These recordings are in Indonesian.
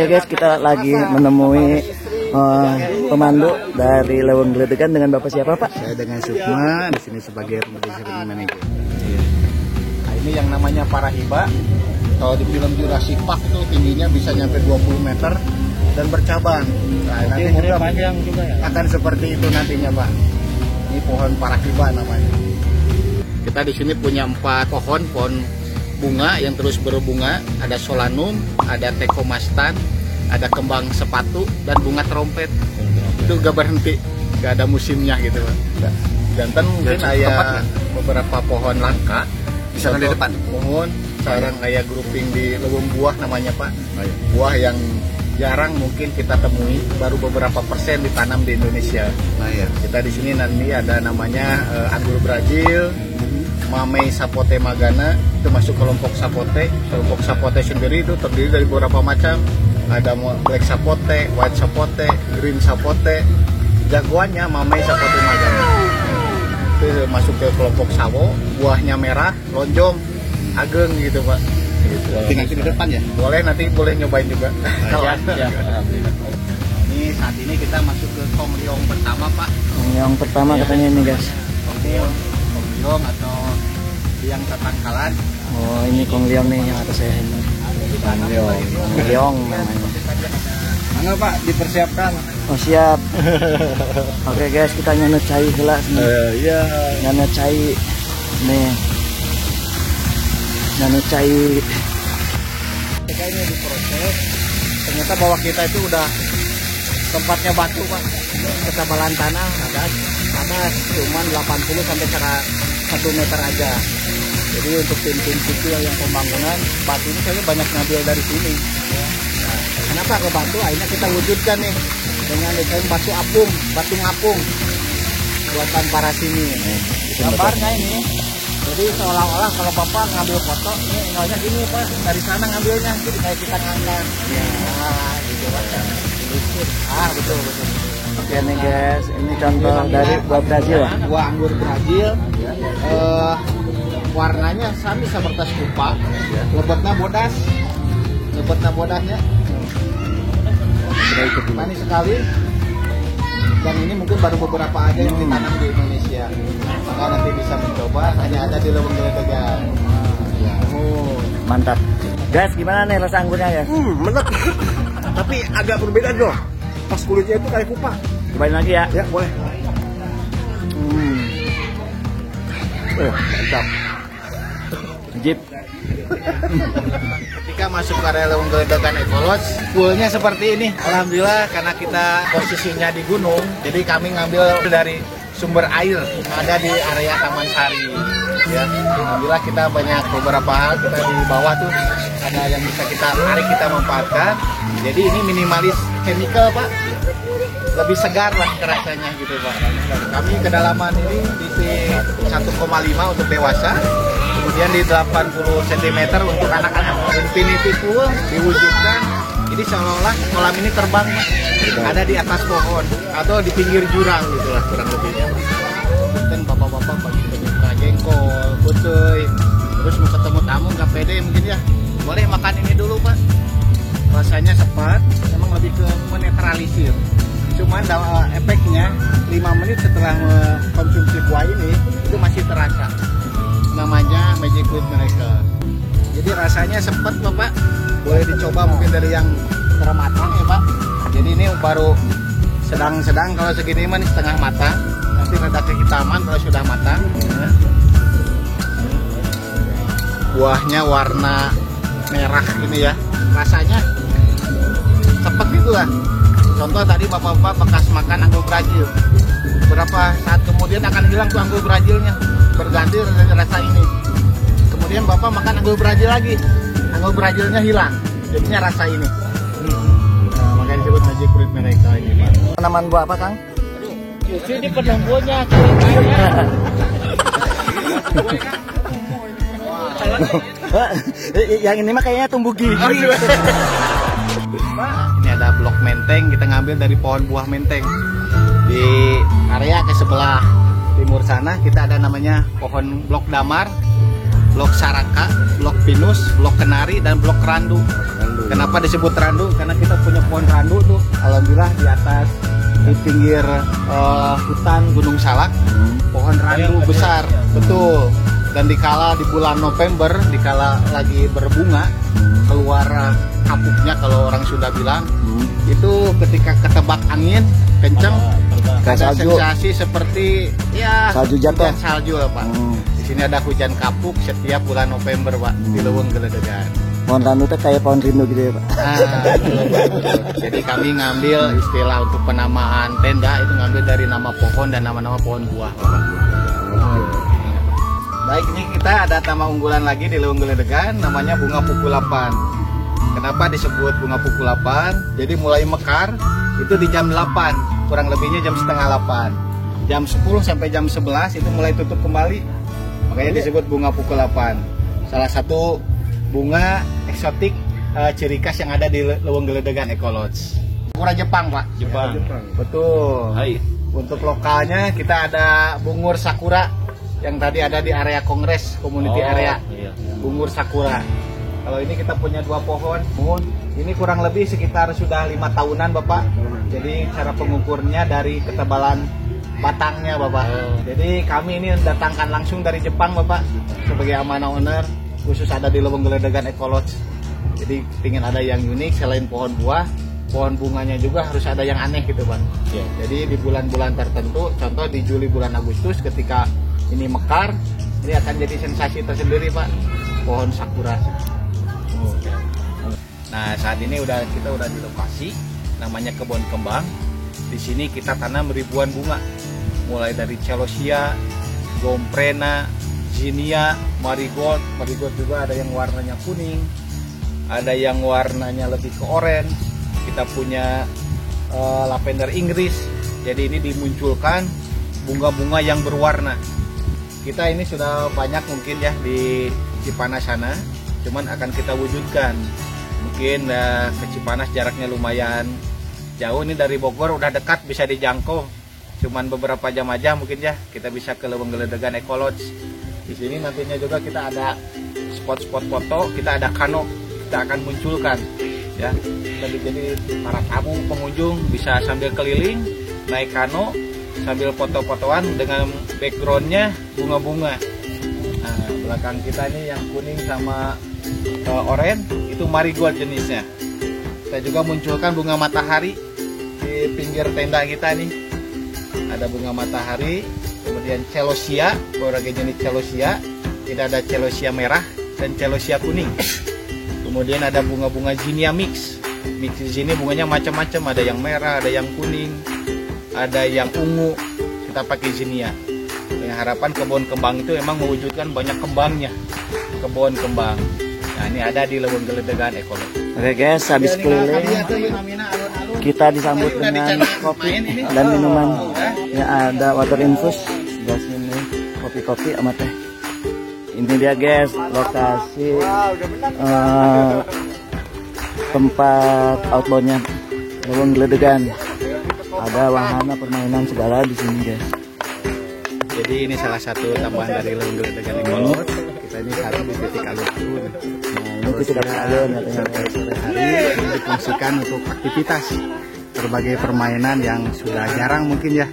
Oke guys, kita lagi menemui pemandu dari Leweng Geledegan dengan Bapak siapa Pak? Saya dengan Sukma, di sini sebagai pemeriksaan manajer. Nah, ini yang namanya Parahiba. Kalau di film Jurassic Park itu tingginya bisa nyampe 20 meter dan bercabang. Nah, nanti juga panjang juga ya. Akan seperti itu nantinya Pak. Ini pohon Parahiba namanya. Kita di sini punya 4 pohon bunga yang terus berbunga, ada solanum, ada tekomastan, ada kembang sepatu, dan bunga trompet. Itu gak berhenti, gak ada musimnya gitu Pak. Jantan mungkin ada beberapa pohon langka di sana di depan. Pohon sekarang kayak grouping di leweng buah namanya Pak. Buah yang jarang mungkin kita temui, baru beberapa persen ditanam di Indonesia. Kita di sini nanti ada namanya anggur Brazil, Mamei Sapote Magana, itu masuk kelompok sapote. Kelompok sapote sendiri itu terdiri dari beberapa macam. Ada black sapote, white sapote, green sapote. Jagoannya Mamei Sapote Magana. Itu masuk ke kelompok sawo, buahnya merah, lonjong, ageng gitu Pak. Gitu. Tinggal di depan ya? Boleh, nanti boleh nyobain juga. Ya. Ini saat ini kita masuk ke Kongliong pertama Pak. Kongliong pertama katanya ini guys. Kongliong atau yang ketangkalan. Oh ini Kongliong nih yang atas saya ini. Kongliong namanya. Mana Pak dipersiapkan? Oh siap. Oke guys, kita nyanyi cai gelas nih. Iya. Nyanyi cai nih. Nyanyi cai. Ketika ini diproses, ternyata bawah kita itu udah tempatnya batu Pak. Ketebalan tanah ada cuman 80 sampai 1 meter aja. Jadi untuk tim-tim sipil yang pembangunan batu ini saya banyak ngambil dari sini. Nah, kenapa ke batu? Akhirnya kita wujudkan nih dengan desain batu apung, batu ngapung buatan para sini. Gambarnya ini, jadi seolah-olah kalau Bapak ngambil foto, ini nolnya gini Pak, dari sana ngambilnya, jadi kayak kita ngangkat. Nah, gitu Pak. Betul. Oke nih guys, ini contoh dari buah Brazil ya? Buah anggur Brazil. Warnanya sami seperti skupa, lebetnya bodasnya manis sekali, dan ini mungkin baru beberapa aja yang ditanam di Indonesia, maka nanti bisa mencoba, hanya ada di Leweng Geledegan. Mantap guys, gimana nih rasa anggurnya ya? Menek, tapi agak berbeda dong, pas kulitnya itu kayak kupa. Cobain lagi ya? Ya boleh. Mantap. Jeep. Ketika masuk ke area Leweng Geledegan Ekolodge, poolnya seperti ini. Alhamdulillah karena kita posisinya di gunung, jadi kami ngambil dari sumber air yang ada di area Taman Sari. Ya, alhamdulillah kita banyak beberapa hal, kita di bawah tuh ada yang bisa kita tarik, kita manfaatkan. Jadi ini minimalis chemical Pak, lebih segar lah rasanya gitu Pak. Kami kedalaman ini di 1,5 untuk dewasa. Kemudian di 80 cm untuk anak-anak. Infinity pool diwujudkan, jadi seolah-olah kolam ini terbang, ada di atas pohon atau di pinggir jurang gitulah kurang lebihnya. Dan bapak-bapak bagi penyuka jengkol, kutuy, terus mau ketemu tamu nggak pede mungkin ya, boleh makan ini dulu Pak. Rasanya cepat, memang lebih ke menetralisir. Cuman efeknya 5 menit setelah mengkonsumsi buah ini itu masih terasa. Namanya Magic Fruit Miracle. Jadi rasanya sepet Bapak, boleh dicoba mungkin dari yang matang ya Pak. Jadi ini baru sedang-sedang, kalau segini mah setengah matang, nanti rada kehitaman kalau sudah matang. Buahnya warna merah ini ya, rasanya sepet gitu lah. Contoh tadi bapak-bapak bekas makan anggur Brazil, beberapa saat kemudian akan hilang tuh anggur Brazilnya, berganti rasa ini. Kemudian bapak makan anggur Brazil lagi, anggur Brazilnya hilang, jadinya rasa ini. Nah, makanya disebut Magic Fruit Miracle ini Pak. Tanaman buah apa Kang? Ini penunggunya. Yang ini mah kayaknya tumbuh gigi. Ini ada blok menteng, kita ngambil dari pohon buah menteng. Di area ke sebelah timur sana kita ada namanya pohon blok damar, blok saraka, blok pinus, blok kenari, dan blok kerandu. Kenapa disebut randu? Karena kita punya pohon randu tuh, alhamdulillah di atas di pinggir hutan Gunung Salak, pohon randu besar, betul. Dan dikala di bulan November, dikala lagi berbunga, keluar kapuknya kalau orang Sunda bilang, itu ketika ketebak angin kencang, ada sensasi seperti ya salju jatuh. hujan salju lah, Pak. Di sini ada hujan kapuk setiap bulan November, Pak, di Leuweung Geledegan. Pohon randu itu kayak pohon rindu gitu ya, Pak. Jadi kami ngambil istilah untuk penamaan tenda itu ngambil dari nama pohon dan nama-nama pohon buah, Bapak. Baik, ini kita ada taman unggulan lagi di Leuweung Geledegan, namanya bunga pukulapan. Kenapa disebut bunga pukulapan? Jadi mulai mekar itu di jam 8, kurang lebihnya jam setengah 8. Jam 10 sampai jam 11 itu mulai tutup kembali. Makanya disebut bunga pukulapan. Salah satu bunga eksotik ciri khas yang ada di Leuweung Geledegan Eco Lodge. Sakura Jepang, Pak. Jepang. Betul. Hai. Untuk lokalnya kita ada bungur sakura yang tadi ada di area kongres community area. Iya. Bungur sakura. Kalau ini kita punya 2 pohon. Ini kurang lebih sekitar sudah 5 tahunan, Bapak. Jadi cara pengukurnya dari ketebalan batangnya, Bapak. Jadi kami ini datangkan langsung dari Jepang, Bapak, sebagai amanah owner, khusus ada di Leuweung Geledegan Eco Lodge. Jadi ingin ada yang unik selain pohon buah, pohon bunganya juga harus ada yang aneh gitu, Pak. Jadi di bulan-bulan tertentu, contoh di Juli bulan Agustus ketika ini mekar, ini akan jadi sensasi tersendiri, Pak, pohon sakura. Nah, saat ini kita udah di lokasi namanya kebun kembang. Di sini kita tanam ribuan bunga, mulai dari celosia, gomprena, zinnia, marigold. Marigold juga ada yang warnanya kuning, ada yang warnanya lebih ke oranye. Kita punya lavender Inggris. Jadi ini dimunculkan bunga-bunga yang berwarna. Kita ini sudah banyak mungkin ya di Cipanas sana, cuman akan kita wujudkan. Mungkin ke Cipanas jaraknya lumayan jauh, ini dari Bogor udah dekat bisa dijangkau. Cuman beberapa jam aja mungkin ya kita bisa ke Leuweung Geledegan Eco Lodge. Di sini nantinya juga kita ada spot-spot foto, kita ada kano kita akan munculkan ya. Jadi para tamu pengunjung bisa sambil keliling naik kano sambil foto-fotoan dengan backgroundnya bunga-bunga. Nah, belakang kita ini yang kuning sama oranye itu marigold jenisnya. Kita juga munculkan bunga matahari di pinggir tenda kita nih. Ada bunga matahari, kemudian celosia, berbagai jenis celosia. Ini ada celosia merah dan celosia kuning. Kemudian ada bunga-bunga zinnia mix. Mix di sini bunganya macam-macam, ada yang merah, ada yang kuning, ada yang ungu. Kita pakai zinnia. Dengan harapan kebun kembang itu memang mewujudkan banyak kembangnya. Kebun kembang. Nah, ini ada di Leuweung Geledegan Eco Lodge. Oke guys, habis keliling kita disambut dengan kopi dan minuman. Ya, ada water infus, guys, ini kopi-kopi sama teh. Ini dia guys, lokasi tempat outboundnya Leuweung Geledegan. Ada wahana permainan segala di sini guys. Jadi ini salah satu tambahan dari Leuweung Geledegan Eco Lodge. Kita ini satu di titik alun-alun. Ini titik alun sore hari ini difungsikan untuk aktivitas berbagai permainan yang sudah jarang mungkin ya.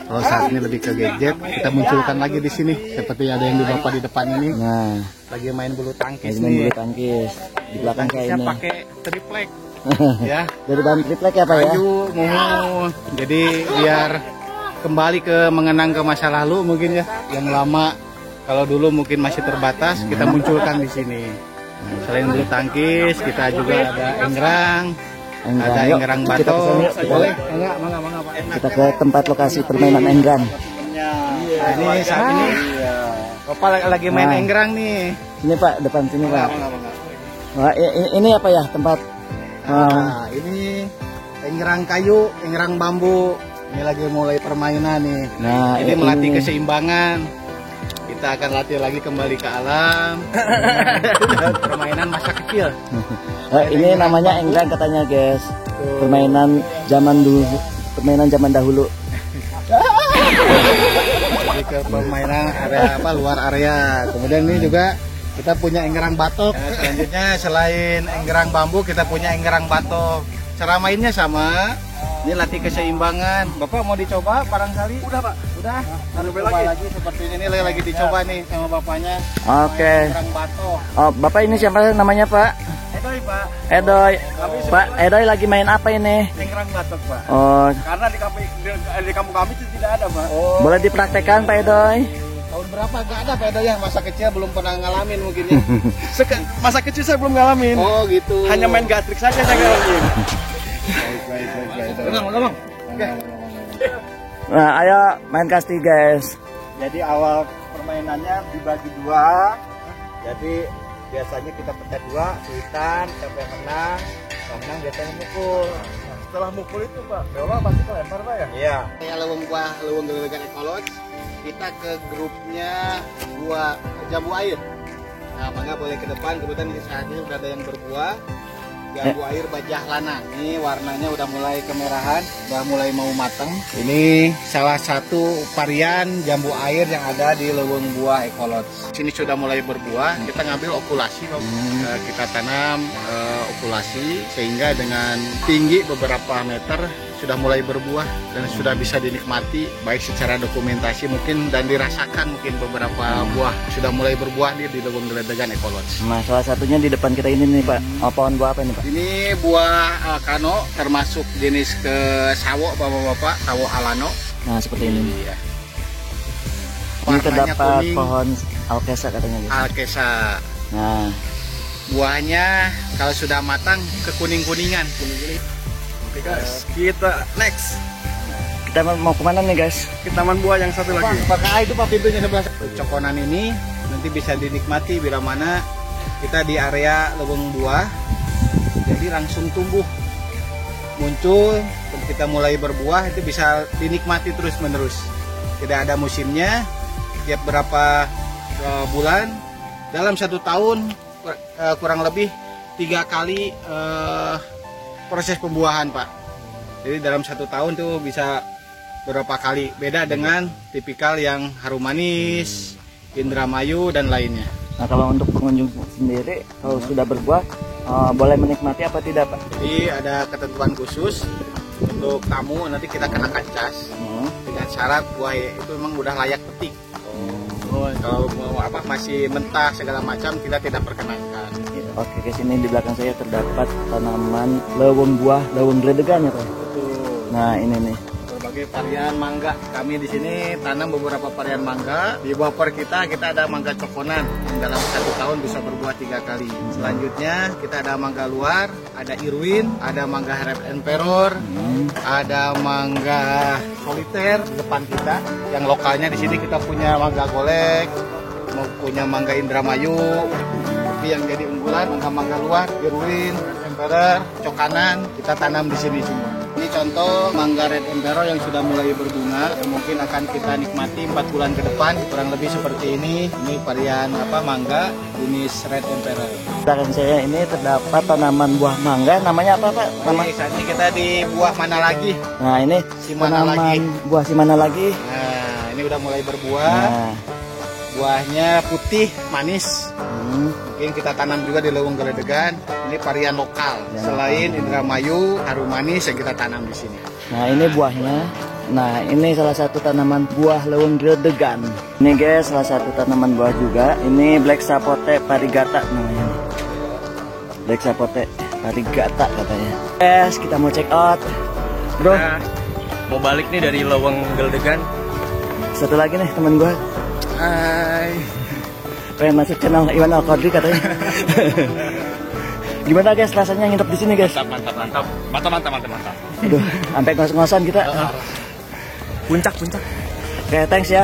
Kalau saat ini lebih ke gadget, kita munculkan lagi di sini. Seperti ada yang di bapak di depan ini. Nah, lagi main bulu tangkis main nih. bulu tangkis. Di belakang kayak ini. Pakai triplek. Ya. Dari bahan triplek ya Pak ya? Kayu, jadi biar kembali ke mengenang ke masa lalu mungkin ya, yang lama. Kalau dulu mungkin masih terbatas, kita munculkan di sini. Selain bulu tangkis, kita juga ada enggrang, ada enggrang bato. Boleh? Enggak, Pak. Kita ke tempat lokasi permainan enggrang. Ini saat ini Bapak lagi main enggrang nih. Sini Pak, depan sini Pak. Wah, ini apa ya tempat? Nah, ini enggrang kayu, enggrang bambu. Ini lagi mulai permainan nih. Nah, ini melatih keseimbangan. Kita akan latih lagi kembali ke alam. Permainan masa kecil. Ini namanya enggrang katanya guys. Permainan zaman dulu, permainan zaman dahulu. Jadi ke permainan area luar area. Kemudian ini juga Kita punya enggerang batok. Ya, selanjutnya selain enggerang bambu, kita punya enggerang batok. Cara mainnya sama. Ini latih keseimbangan. Bapak mau dicoba barangkali? Udah, Pak. Udah. Lalu coba lagi seperti ini lagi dicoba nih sama bapaknya. Oke. Enggerang batok. Oh, Bapak ini siapa namanya, Pak? Edoy, Pak. Edoy. Pak, Edoy lagi main apa ini? Enggerang batok, Pak. Oh, Karena di kampung kami itu tidak ada, Pak. Oh. boleh dipraktekkan, Pak Edoy? Tahun berapa? Gak ada, Pak Edoy, yang masa kecil belum pernah ngalamin mungkin ya. Masa kecil saya belum ngalamin. Oh, gitu. Hanya main gatrik saja saya ngalamin. Baik. Bang. Oke. Nah, ayo main kasti, guys. Jadi awal permainannya dibagi dua. Jadi biasanya kita pecah dua, suitan, siapa yang menang, biasanya mukul. Nah, setelah mukul itu Pak, bola pasti kelempar Pak ya? Iya. Saya leweng gelegan ekolog. Kita ke grupnya buah jambu air. Nah, mangga boleh ke depan. Kebetulan di saat ini sudah ada yang berbuah. Jambu air bajah lana. Ini warnanya udah mulai kemerahan, udah mulai mau matang. Ini salah satu varian jambu air yang ada di leweng buah ekolog. Sini sudah mulai berbuah. Kita ngambil okulasi, kita tanam okulasi sehingga dengan tinggi beberapa meter sudah mulai berbuah dan sudah bisa dinikmati baik secara dokumentasi mungkin dan dirasakan mungkin beberapa buah sudah mulai berbuah di leweng geledegan ekolog. Nah, salah satunya di depan kita ini nih, Pak. Oh, pohon buah apa ini, Pak? Ini buah kano termasuk jenis ke sawo bapak-bapak, sawo alano. Nah, seperti ini. Iya. Ini Warnanya terdapat kuning. pohon alkesa katanya, guys. Alkesa. Nah, Buahnya kalau sudah matang kekuning-kuningan. Oke guys, kita next. kita mau kemana nih, guys? Ke taman buah yang satu lagi. Pakai itu Pak pintunya sebelah. Cokonan ini nanti bisa dinikmati bila mana kita di area leweng buah. Jadi langsung tumbuh, muncul, dan kita mulai berbuah itu bisa dinikmati terus menerus. Tidak ada musimnya. Tiap berapa bulan dalam 1 tahun kurang lebih 3 kali proses pembuahan Pak. Jadi dalam 1 tahun tuh bisa beberapa kali. Beda dengan tipikal yang harum manis, Indramayu dan lainnya. Nah, kalau untuk pengunjung sendiri kalau sudah berbuah boleh menikmati apa tidak, Pak? Jadi ada ketentuan khusus untuk tamu, nanti kita kenakan cas dengan syarat buah itu memang udah layak petik. Kalau mau apa masih mentah segala macam kita tidak perkenankan. Oke, ke sini di belakang saya terdapat tanaman leweng buah, leweng geledegan ya, Pak. Betul. Nah, ini nih. Berbagai varian mangga. Kami di sini tanam beberapa varian mangga. Di buffer kita ada mangga cokonan yang dalam 1 tahun bisa berbuah 3 kali. Selanjutnya kita ada mangga luar, ada Irwin, ada mangga Red Emperor, ada mangga soliter di depan kita. Yang lokalnya di sini kita punya mangga golek, mau punya mangga Indramayu. Tapi yang jadi unggulan mangga luar, Irwin, Emperor, cokanan kita tanam di sini semua. Ini contoh mangga Red Emperor yang sudah mulai berbunga, yang mungkin akan kita nikmati 4 bulan ke depan, kurang lebih seperti ini. Ini varian mangga jenis Red Emperor. Belakang saya ini terdapat tanaman buah mangga, namanya apa, Pak? Nama? Ini saat ini kita di buah mana lagi? Nah, ini Si mana tanaman lagi? buah si mana lagi? Nah, ini udah mulai berbuah. Nah, Buahnya putih, manis. Mungkin kita tanam juga di leweng geledegan. Ini varian lokal. Ya. Selain Indramayu, harum manis yang kita tanam di sini. nah ini buahnya. Nah, ini salah satu tanaman buah leweng geledegan. Ini guys, salah satu tanaman buah juga. Ini Black Sapote Parigata namanya. Black Sapote Parigata katanya. Guys, kita mau check out. Bro, Nah, mau balik nih dari leweng geledegan. satu lagi nih teman gua. Hai. Pengen masuk channel Iwan Al-Qadri katanya. Gimana guys rasanya nginep di sini guys? Mantap. Aduh, sampai ngos-ngosan kita. Puncak. Oke, thanks ya.